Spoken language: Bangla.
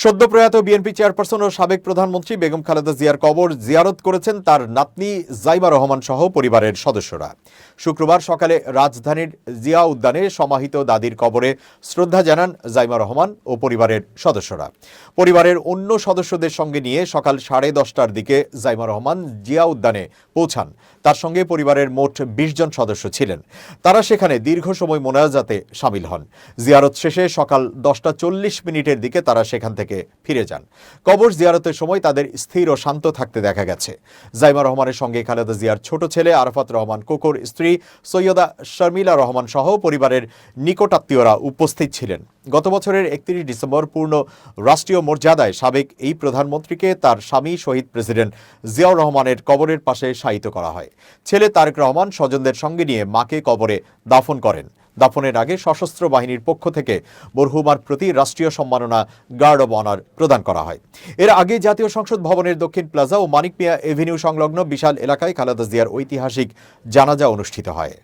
সদ্যপ্রয়াত বিএনপি চেয়ারপারসন ও সাবেক প্রধানমন্ত্রী বেগম খালেদা জিয়ার কবর জিয়ারত করেছেন তার নাতনি জাইমা রহমান সহ পরিবারের সদস্যরা। শুক্রবার সকালে রাজধানীর জিয়া উদ্যানে সমাহিত দাদির কবরে শ্রদ্ধা জানান জাইমা রহমান ও পরিবারের সদস্যরা। পরিবারের অন্য সদস্যদের সঙ্গে নিয়ে সকাল 10:30টার দিকে জাইমা রহমান জিয়া উদ্যানে পৌঁছান। তার সঙ্গে পরিবারের মোট 20 জন সদস্য ছিলেন। তারা সেখানে দীর্ঘ সময় মোনাজাতে শামিল হন। জিয়ারত শেষে সকাল 10:40 দিকে তারা সেখান থেকে ফিরে যান। কবর জিয়ারতের সময় তাদের স্থির ও শান্ত থাকতে দেখা গেছে। জাইমা রহমানের সঙ্গে খালেদা জিয়ার ছোট ছেলে আরাফাত রহমান কোকোর স্ত্রী সৈয়দা শর্মিলা রহমান সহ পরিবারের নিকটাত্মীয়রা উপস্থিত ছিলেন। গত বছরের 31 ডিসেম্বর পূর্ণ রাষ্ট্রীয় মর্যাদায় সাবেক এই প্রধানমন্ত্রীকে তার স্বামী শহীদ প্রেসিডেন্ট জিয়াউর রহমানের কবরের পাশে শায়িত করা হয়। ছেলে তারেক রহমান স্বজনদের সঙ্গে নিয়ে মাকে কবরে দাফন করেন। দাফনের আগে সশস্ত্র বাহিনীর পক্ষ থেকে মরহুমার প্রতি রাষ্ট্রীয় সম্মাননা গার্ড অব অনার প্রদান করা হয়। এর আগে জাতীয় সংসদ ভবনের দক্ষিণ প্লাজা ও মানিক মিয়া এভিনিউ সংলগ্ন বিশাল এলাকায় খালেদা জিয়ার ঐতিহাসিক জানাজা অনুষ্ঠিত হয়।